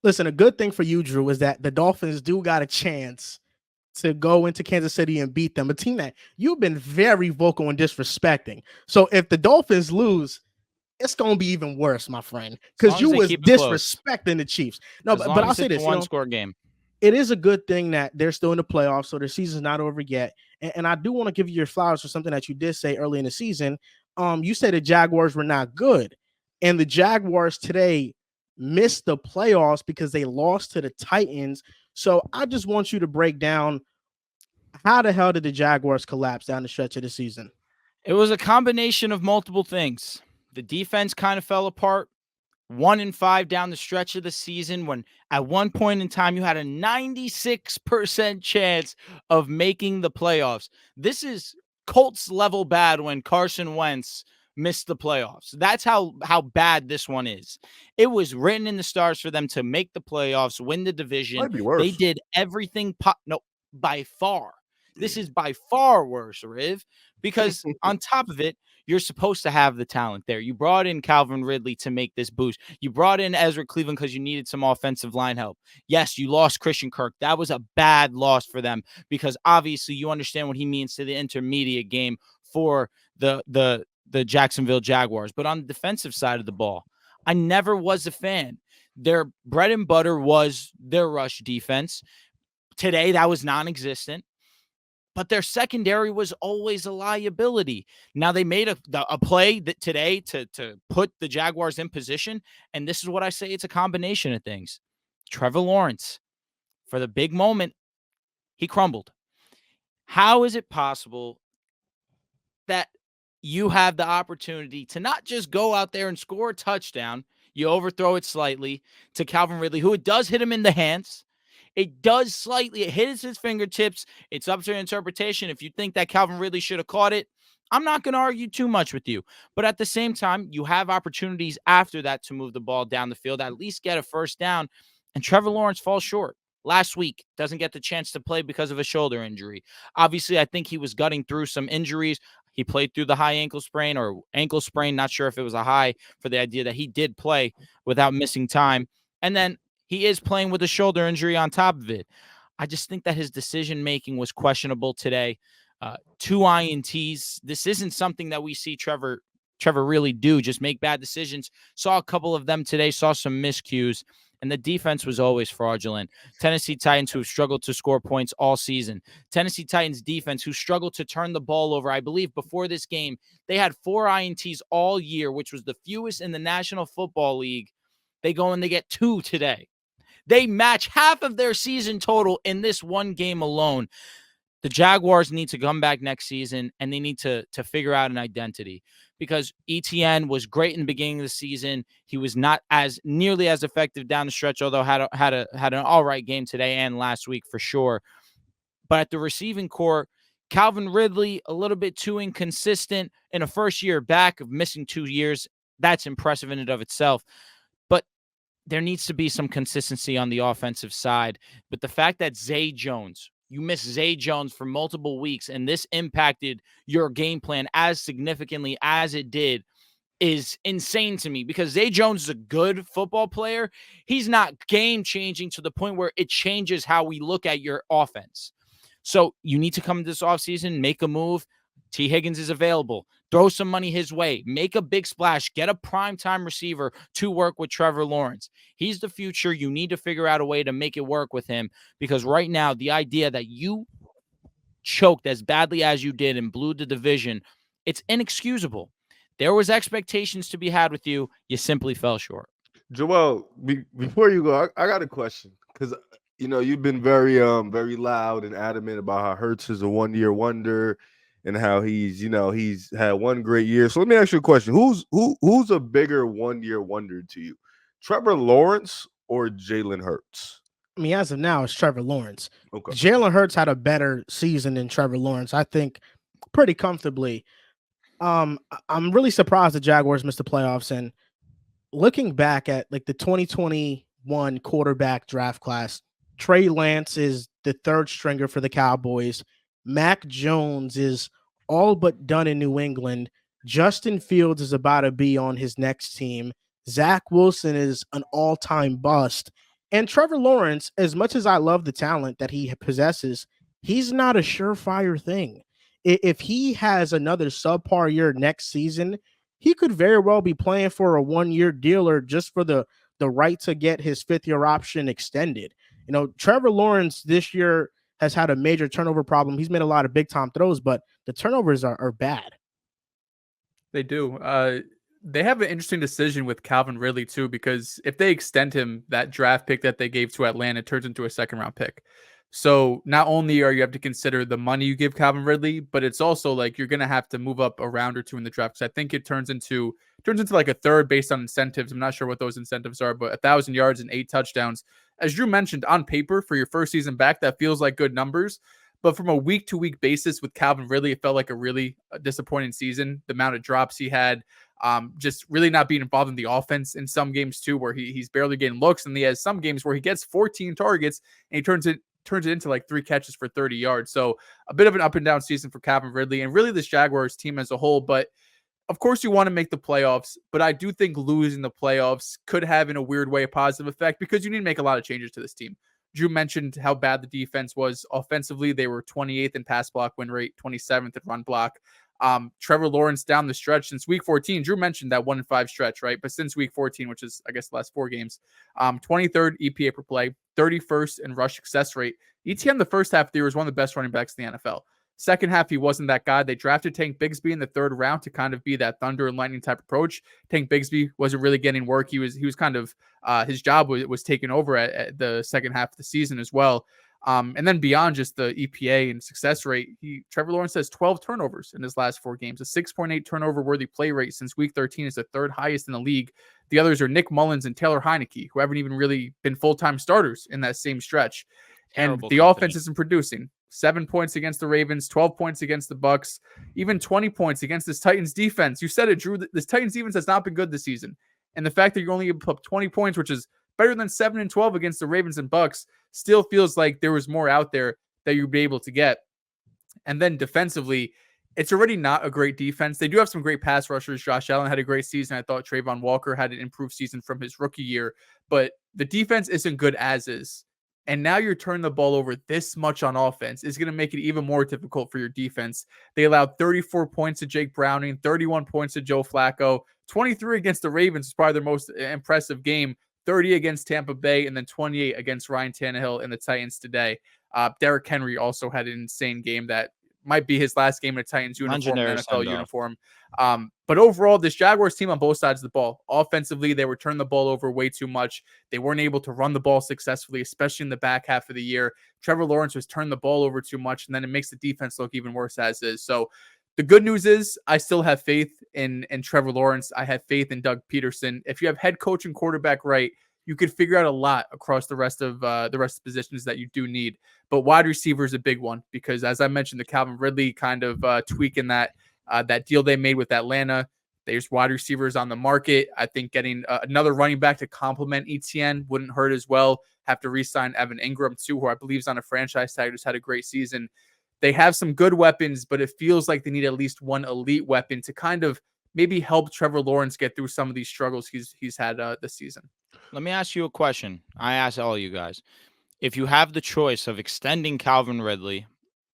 Listen, a good thing for you, Drew, is that the Dolphins do got a chance to go into Kansas City and beat them, a team that you've been very vocal and disrespecting. So if the Dolphins lose, it's going to be even worse, my friend, As because long you as they was keep it close. disrespecting the Chiefs. No, As but long I'll as say it's a this, one-score game. it is a good thing that they're still in the playoffs, so their season's not over yet. And I do want to give you your flowers for something that you did say early in the season. You said the Jaguars were not good, and the Jaguars today missed the playoffs because they lost to the Titans. So I just want you to break down how the hell did the Jaguars collapse down the stretch of the season? It was a combination of multiple things. The defense kind of fell apart. 1-5 down the stretch of the season, when at one point in time you had a 96% chance of making the playoffs. This is Colts level bad when Carson Wentz missed the playoffs. That's how bad this one is. It was written in the stars for them to make the playoffs, win the division. Might be They worse. did everything. No, by far. This Yeah. is by far worse, Riv, because on top of it, you're supposed to have the talent there. You brought in Calvin Ridley to make this boost. You brought in Ezra Cleveland because you needed some offensive line help. Yes, you lost Christian Kirk. That was a bad loss for them because obviously you understand what he means to the intermediate game for the Jacksonville Jaguars. But on the defensive side of the ball, I never was a fan. Their bread and butter was their rush defense. Today, that was non-existent. But their secondary was always a liability. Now they made a play that today to put the Jaguars in position, and this is what I say: it's a combination of things. Trevor Lawrence, for the big moment, he crumbled. How is it possible that you have the opportunity to not just go out there and score a touchdown, you overthrow it slightly to Calvin Ridley, who it does hit him in the hands? It does slightly. It hits his fingertips. It's up to interpretation. If you think that Calvin Ridley should have caught it, I'm not going to argue too much with you. But at the same time, you have opportunities after that to move the ball down the field, at least get a first down. And Trevor Lawrence falls short. Last week, doesn't get the chance to play because of a shoulder injury. Obviously, I think he was gutting through some injuries. He played through the high ankle sprain or ankle sprain. Not sure if it was a high, for the idea that he did play without missing time. And then he is playing with a shoulder injury on top of it. I just think that his decision-making was questionable today. 2 INTs. This isn't something that we see Trevor really do, just make bad decisions. Saw a couple of them today, saw some miscues, and the defense was always fraudulent. Tennessee Titans, who have struggled to score points all season. Tennessee Titans defense, who struggled to turn the ball over. I believe before this game, they had 4 INTs all year, which was the fewest in the National Football League. They go and they get 2 today. They match half of their season total in this one game alone. The Jaguars need to come back next season, and they need to figure out an identity, because ETN was great in the beginning of the season. He was not as nearly as effective down the stretch, although had an all right game today and last week for sure. But at the receiving core, Calvin Ridley, a little bit too inconsistent in a first year back of missing 2 years. That's impressive in and of itself. But there needs to be some consistency on the offensive side. But the fact that Zay Jones, you missed Zay Jones for multiple weeks, and this impacted your game plan as significantly as it did, is insane to me, because Zay Jones is a good football player. He's not game-changing to the point where it changes how we look at your offense. So you need to come this offseason, make a move. T. Higgins is available. Throw some money his way. Make a big splash. Get a primetime receiver to work with Trevor Lawrence. He's the future. You need to figure out a way to make it work with him, because right now, the idea that you choked as badly as you did and blew the division, it's inexcusable. There was expectations to be had with you. You simply fell short. Joel, before you go, I got a question, because you've been very loud and adamant about how Hurts is a 1-year wonder and how he's had one great year. So let me ask you a question: who's a bigger 1-year wonder to you, Trevor Lawrence or Jalen Hurts? I mean, as of now, it's Trevor Lawrence. Okay. Jalen Hurts had a better season than Trevor Lawrence, I think, pretty comfortably. I'm really surprised the Jaguars missed the playoffs. And looking back at like the 2021 quarterback draft class, Trey Lance is the third stringer for the Cowboys. Mac Jones is all but done in New England. Justin Fields is about to be on his next team. Zach Wilson is an all-time bust. And Trevor Lawrence, as much as I love the talent that he possesses, he's not a surefire thing. If he has another subpar year next season, he could very well be playing for a 1-year deal or just for the right to get his 5th-year option extended. Trevor Lawrence this year has had a major turnover problem. He's made a lot of big time throws, but the turnovers are bad. They do. They have an interesting decision with Calvin Ridley too, because if they extend him, that draft pick that they gave to Atlanta turns into a 2nd-round pick. So not only are you have to consider the money you give Calvin Ridley, but it's also like you're going to have to move up a round or two in the draft. Because I think it turns into like a third based on incentives. I'm not sure what those incentives are, but 1,000 yards and 8 touchdowns, as Drew mentioned, on paper for your first season back, that feels like good numbers. But from a week-to-week basis with Calvin Ridley, it felt like a really disappointing season. The amount of drops he had, just really not being involved in the offense in some games too, where he's barely getting looks, and he has some games where he gets 14 targets and he turns it into like 3 catches for 30 yards. So a bit of an up and down season for Calvin Ridley and really this Jaguars team as a whole. But of course you want to make the playoffs, but I do think losing the playoffs could have in a weird way a positive effect because you need to make a lot of changes to this team. Drew mentioned how bad the defense was offensively. They were 28th in pass block win rate, 27th in run block. Trevor Lawrence down the stretch since week 14. Drew mentioned that 1-5 stretch, right? But since week 14, which is, I guess, the last 4 games, 23rd EPA per play, 31st in rush success rate. ETN the first half of the year was one of the best running backs in the NFL. Second half, he wasn't that guy. They drafted Tank Bigsby in the 3rd round to kind of be that thunder and lightning type approach. Tank Bigsby wasn't really getting work. He was kind of his job was taken over at the second half of the season as well. And then beyond just the EPA and success rate, Trevor Lawrence has 12 turnovers in his last 4 games, a 6.8 turnover worthy play rate since week 13 is the 3rd highest in the league. The others are Nick Mullins and Taylor Heineke, who haven't even really been full-time starters in that same stretch. Terrible and the company. offense isn't producing. 7 points against the Ravens, 12 points against the Bucks, even 20 points against this Titans defense. You said it, Drew. This Titans defense has not been good this season. And the fact that you're only able to put up 20 points, which is better than 7 and 12 against the Ravens and Bucks, still feels like there was more out there that you'd be able to get. And then defensively, it's already not a great defense. They do have some great pass rushers. Josh Allen had a great season. I thought Trayvon Walker had an improved season from his rookie year, but the defense isn't good as is. And now you're turning the ball over this much on offense is going to make it even more difficult for your defense. They allowed 34 points to Jake Browning, 31 points to Joe Flacco, 23 against the Ravens is probably their most impressive game, 30 against Tampa Bay, and then 28 against Ryan Tannehill and the Titans today. Derrick Henry also had an insane game that might be his last game in a Titans uniform, NFL uniform. But overall, this Jaguars team on both sides of the ball, offensively, they were turning the ball over way too much. They weren't able to run the ball successfully, especially in the back half of the year. Trevor Lawrence was turning the ball over too much, and then it makes the defense look even worse as is. So the good news is I still have faith in Trevor Lawrence. I have faith in Doug Peterson. If you have head coach and quarterback right, you could figure out a lot across the rest of the positions that you do need. But wide receiver is a big one because, as I mentioned, the Calvin Ridley kind of tweaking that deal they made with Atlanta. There's wide receivers on the market. I think getting another running back to complement ETN wouldn't hurt as well. Have to re-sign Evan Ingram too, who I believe is on a franchise tag, just had a great season. They have some good weapons, but it feels like they need at least one elite weapon to kind of maybe help Trevor Lawrence get through some of these struggles he's had this season. Let me ask you a question. I ask all you guys. If you have the choice of extending Calvin Ridley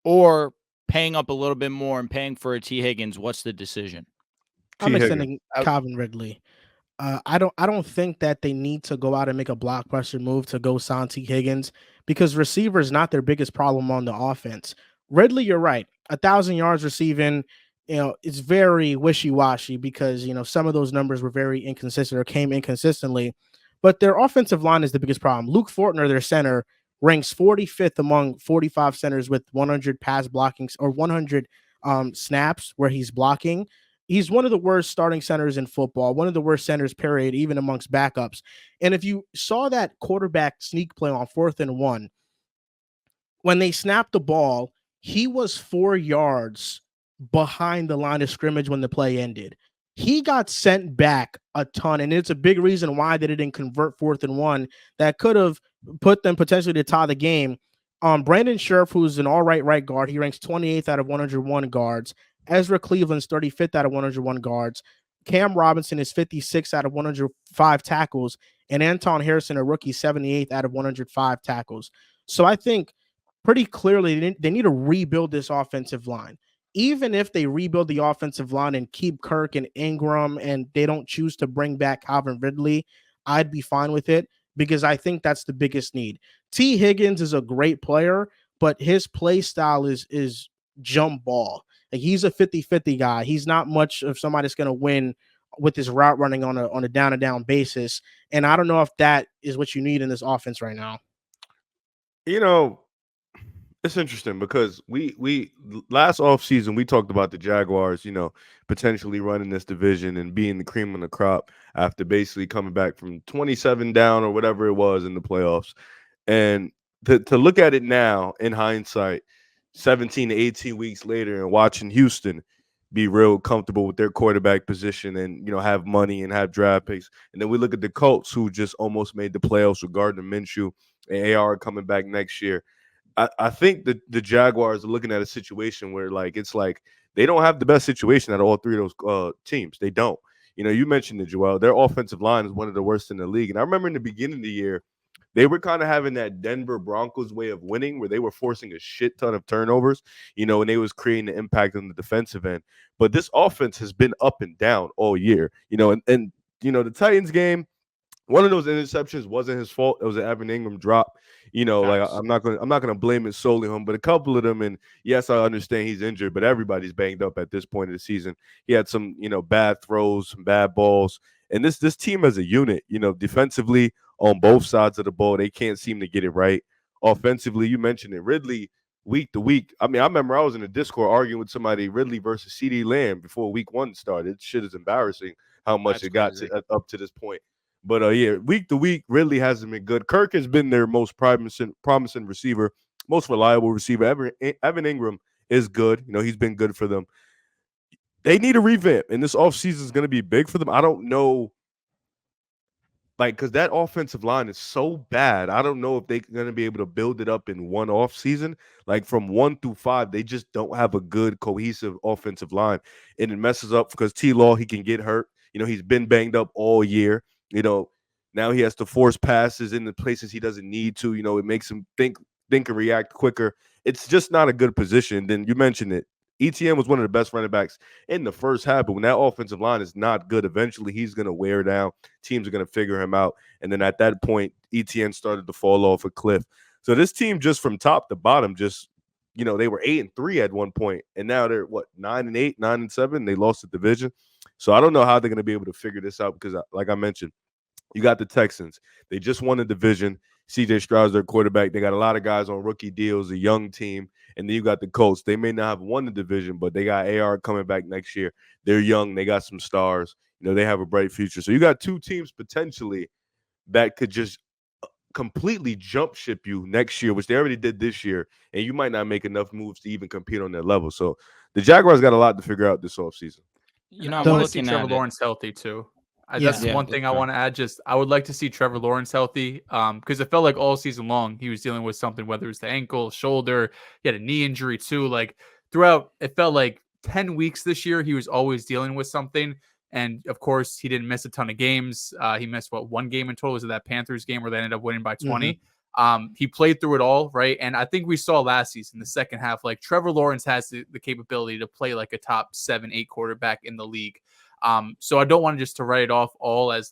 or paying up a little bit more and paying for a T. Higgins, what's the decision? I'm extending Calvin Ridley. I don't think that they need to go out and make a blockbuster move to go sign T. Higgins because receiver is not their biggest problem on the offense. Ridley, you're right. 1,000 yards receiving, it's very wishy-washy because, some of those numbers were very inconsistent or came inconsistently. But their offensive line is the biggest problem. Luke Fortner, their center, ranks 45th among 45 centers with 100 pass blockings or 100 snaps where he's blocking. He's one of the worst starting centers in football, one of the worst centers, period, even amongst backups. And if you saw that quarterback sneak play on 4th and 1, when they snapped the ball, he was 4 yards behind the line of scrimmage when the play ended. He got sent back a ton, and it's a big reason why they didn't convert 4th and 1 that could have put them potentially to tie the game. Brandon Scherf, who's an all-right right guard, he ranks 28th out of 101 guards. Ezra Cleveland's 35th out of 101 guards. Cam Robinson is 56 out of 105 tackles, and Anton Harrison, a rookie, 78th out of 105 tackles. So I think pretty clearly they need to rebuild this offensive line. Even if they rebuild the offensive line and keep Kirk and Ingram and they don't choose to bring back Calvin Ridley, I'd be fine with it because I think that's the biggest need. T. Higgins is a great player, but his play style is jump ball. Like he's a 50-50 guy. He's not much of somebody that's going to win with his route running on a down and down basis. And I don't know if that is what you need in this offense right now. You know, it's interesting because we last offseason we talked about the Jaguars, potentially running this division and being the cream of the crop after basically coming back from 27 down or whatever it was in the playoffs. And to look at it now in hindsight, 17 to 18 weeks later, and watching Houston be real comfortable with their quarterback position and have money and have draft picks. And then we look at the Colts, who just almost made the playoffs with Gardner Minshew and AR coming back next year. I think the Jaguars are looking at a situation where it's like they don't have the best situation out of all three of those teams. They don't. You mentioned it, Joel. Their offensive line is one of the worst in the league. And I remember in the beginning of the year, they were kind of having that Denver Broncos way of winning where they were forcing a shit ton of turnovers, and they was creating the impact on the defensive end. But this offense has been up and down all year, and the Titans game, one of those interceptions wasn't his fault. It was an Evan Ingram drop. I'm not gonna blame it solely on him, but a couple of them, and yes, I understand he's injured, but everybody's banged up at this point of the season. He had some, bad throws, some bad balls. And this team as a unit, defensively on both sides of the ball, they can't seem to get it right. Offensively, you mentioned it, Ridley, week to week. I mean, I remember I was in a Discord arguing with somebody, Ridley versus CD Lamb before week 1 started. Shit is embarrassing how much it got up to this point. But week to week, Ridley hasn't been good. Kirk has been their most promising receiver, most reliable receiver. Evan Ingram is good. He's been good for them. They need a revamp, and this offseason is going to be big for them. I don't know, because that offensive line is so bad. I don't know if they're going to be able to build it up in one offseason. From 1 through 5, they just don't have a good, cohesive offensive line, and it messes up because T-Law, he can get hurt. He's been banged up all year. Now he has to force passes in the places he doesn't need to. It makes him think and react quicker. It's just not a good position. Then you mentioned it. ETN was one of the best running backs in the first half, but when that offensive line is not good, eventually he's going to wear down. Teams are going to figure him out. And then at that point, ETN started to fall off a cliff. So this team, just from top to bottom, just, they were 8-3 at one point, and now they're 9-8, 9-7. They lost the division. So I don't know how they're going to be able to figure this out because, like I mentioned, you got the Texans. They just won the division. CJ Stroud's their quarterback. They got a lot of guys on rookie deals, a young team. And then you got the Colts. They may not have won the division, but they got AR coming back next year. They're young. They got some stars. They have a bright future. So you got two teams potentially that could just completely jump ship you next year, which they already did this year. And you might not make enough moves to even compete on that level. So the Jaguars got a lot to figure out this offseason. I want to see Trevor Lawrence healthy too. That's one thing I want to add. I would like to see Trevor Lawrence healthy because it felt like all season long he was dealing with something, whether it's the ankle, shoulder, he had a knee injury too. Throughout, it felt like 10 weeks this year, he was always dealing with something. And of course, he didn't miss a ton of games. He missed one game in total? Was it that Panthers game where they ended up winning by 20? Mm-hmm. He played through it all, right? And I think we saw last season, the second half, Trevor Lawrence has the capability to play a top 7-8 quarterback in the league. So I don't want just to write it off all as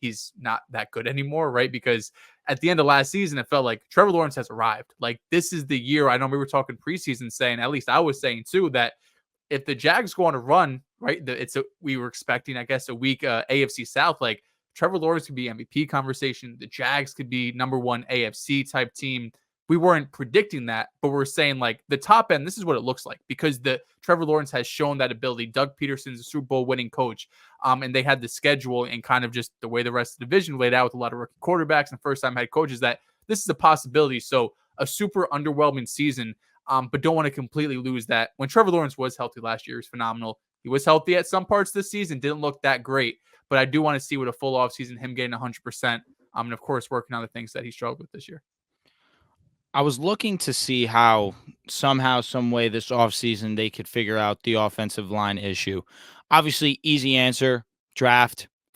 he's not that good anymore, right? Because at the end of last season, it felt like Trevor Lawrence has arrived. This is the year. I know we were talking preseason saying, at least I was saying too, that if the Jags go on a run, right, we were expecting, I guess, a weak AFC South, Trevor Lawrence could be MVP conversation. The Jags could be number 1 AFC type team. We weren't predicting that, but we're saying the top end, this is what it looks like because the Trevor Lawrence has shown that ability. Doug Peterson's a Super Bowl winning coach. And they had the schedule and kind of just the way the rest of the division laid out with a lot of rookie quarterbacks and first time head coaches that this is a possibility. So a super underwhelming season, but don't want to completely lose that. When Trevor Lawrence was healthy last year, he was phenomenal. He was healthy at some parts this season, didn't look that great, but I do want to see what a full offseason, him getting 100%. And of course, working on the things that he struggled with this year. I was looking to see how somehow, some way this offseason they could figure out the offensive line issue. Obviously, easy answer,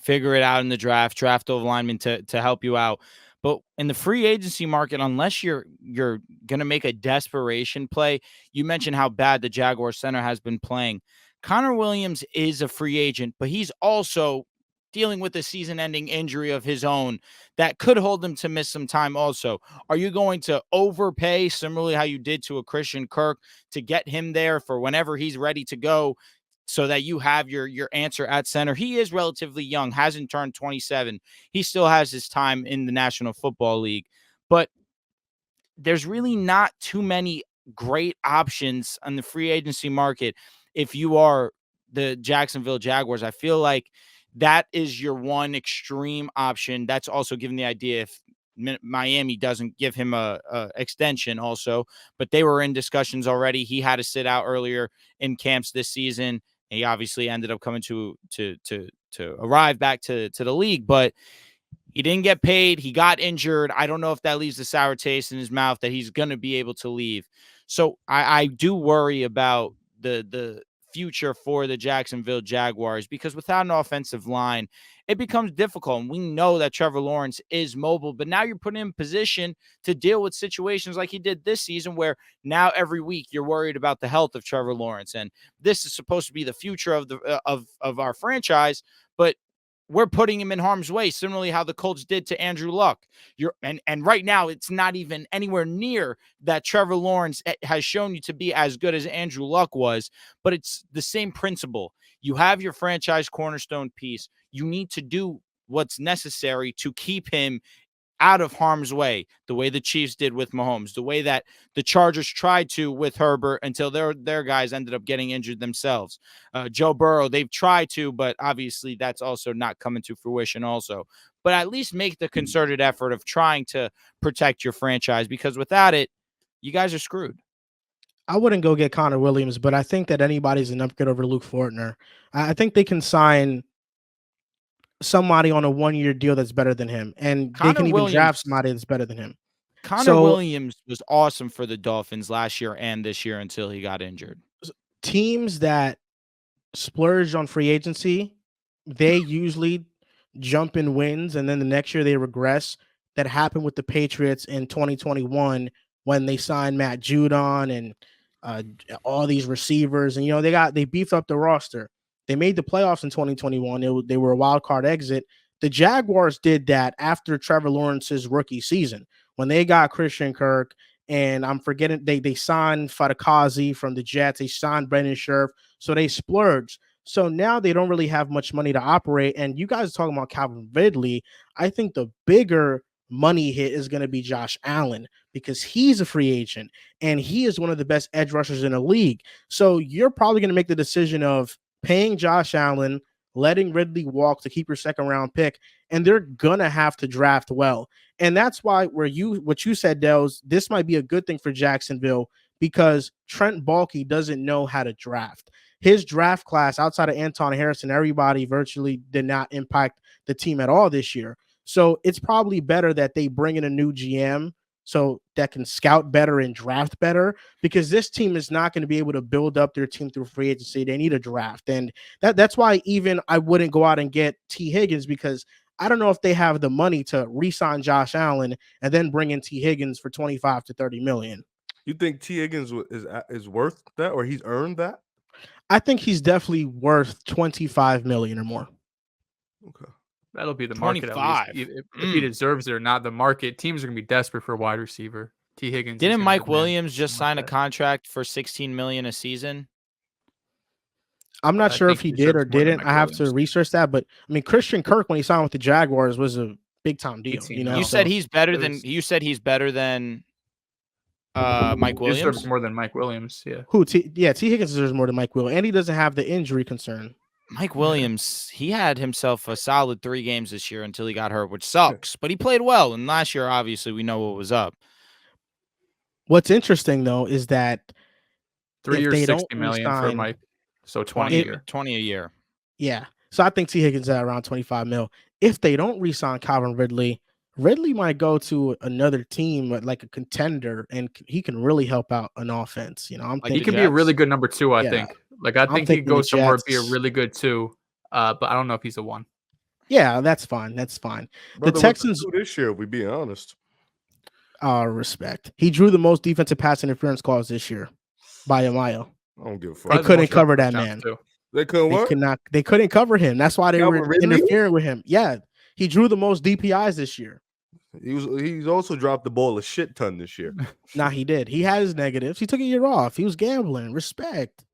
figure it out in the draft O lineman to help you out. But in the free agency market, unless you're going to make a desperation play, you mentioned how bad the Jaguars center has been playing. Connor Williams is a free agent, but he's also dealing with a season-ending injury of his own that could hold him to miss some time also. Are you going to overpay, similarly how you did to a Christian Kirk, to get him there for whenever he's ready to go so that you have your answer at center? He is relatively young, hasn't turned 27. He still has his time in the National Football League. But there's really not too many great options on the free agency market if you are the Jacksonville Jaguars. I feel like that is your one extreme option. That's also given the idea if Miami doesn't give him a extension also, but they were in discussions already. He had to sit out earlier in camps this season. He obviously ended up coming to arrive back to the league, but he didn't get paid. He got injured. I don't know if that leaves a sour taste in his mouth that he's going to be able to leave. So I do worry about the future for the Jacksonville Jaguars, because without an offensive line, it becomes difficult. And we know that Trevor Lawrence is mobile, but now you're put in position to deal with situations like he did this season, where now every week you're worried about the health of Trevor Lawrence. And this is supposed to be the future of the of our franchise, but we're putting him in harm's way, similarly how the Colts did to Andrew Luck. And right now it's not even anywhere near that Trevor Lawrence has shown you to be as good as Andrew Luck was, but it's the same principle. You have your franchise cornerstone piece. You need to do what's necessary to keep him out of harm's way, the way the Chiefs did with Mahomes, the way that the Chargers tried to with Herbert until their guys ended up getting injured themselves. Joe Burrow, they've tried to, but obviously that's also not coming to fruition also. But at least make the concerted effort of trying to protect your franchise, because without it, you guys are screwed. I wouldn't go get Connor Williams, but I think that anybody's an upgrade over Luke Fortner. I think they can sign somebody on a one-year deal that's better than him, and they can even draft somebody that's better than him. Connor Williams was awesome for the Dolphins last year and this year until he got injured. Teams that splurge on free agency, they usually jump in wins, and then the next year they regress. That happened with the Patriots in 2021 when they signed Matt Judon and all these receivers, and they beefed up the roster. They made the playoffs in 2021. They were a wild card exit. The Jaguars did that after Trevor Lawrence's rookie season when they got Christian Kirk, and I'm forgetting they signed Fadakazi from the Jets. They signed Brendan Scherf, so they splurged. So now they don't really have much money to operate. And you guys are talking about Calvin Ridley. I think the bigger money hit is going to be Josh Allen, because he's a free agent and he is one of the best edge rushers in the league. So you're probably going to make the decision of paying Josh Allen, letting Ridley walk to keep your second round pick, and they're gonna have to draft well. And that's why what you said, Dehls, this might be a good thing for Jacksonville, because Trent Baalke doesn't know how to draft. His draft class, outside of Anton Harrison, everybody virtually did not impact the team at all this year. So it's probably better that they bring in a new GM so that can scout better and draft better, because this team is not going to be able to build up their team through free agency. They need a draft. And that's why even I wouldn't go out and get T. Higgins, because I don't know if they have the money to re-sign Josh Allen and then bring in T. Higgins for 25 to 30 million. You think T. Higgins is worth that, or he's earned that? I think he's definitely worth 25 million or more. Okay. That'll be the market, 25. at least. If he deserves it or not, the market, teams are going to be desperate for a wide receiver. T. Higgins. Didn't Mike Williams just sign a contract for $16 million a season? I'm not sure if he did or didn't. I have to research that. But I mean, Christian Kirk, when he signed with the Jaguars, was a big time deal. You said he's better than Mike Williams. He deserves more than Mike Williams. Yeah. T. Higgins deserves more than Mike Williams, and he doesn't have the injury concern. Mike Williams, he had himself a solid 3 games this year until he got hurt, which sucks. But he played well, and last year, obviously, we know what was up. What's interesting though is that 3 years, $60 million for Mike, so 20 a year. Yeah, so I think T. Higgins at around 25 mil. If they don't re-sign Calvin Ridley might go to another team like a contender, and he can really help out an offense. He can be a really good number 2. I think. Like I think he goes somewhere and be a really good 2. but I don't know if he's a 1. Yeah, that's fine. That's fine. Brother, Texans- what's the 2 this year, if we being honest. Respect. He drew the most defensive pass interference calls this year by a mile. I don't give a fuck. They Probably the couldn't most cover that touchdowns, man. too. They couldn't They what? could not. They couldn't cover him. That's why they Calvin were Ridley? interfering with him. Yeah, he drew the most DPIs this year. He's also dropped the ball a shit ton this year. Nah, he did. He had his negatives. He took a year off. He was gambling. Respect.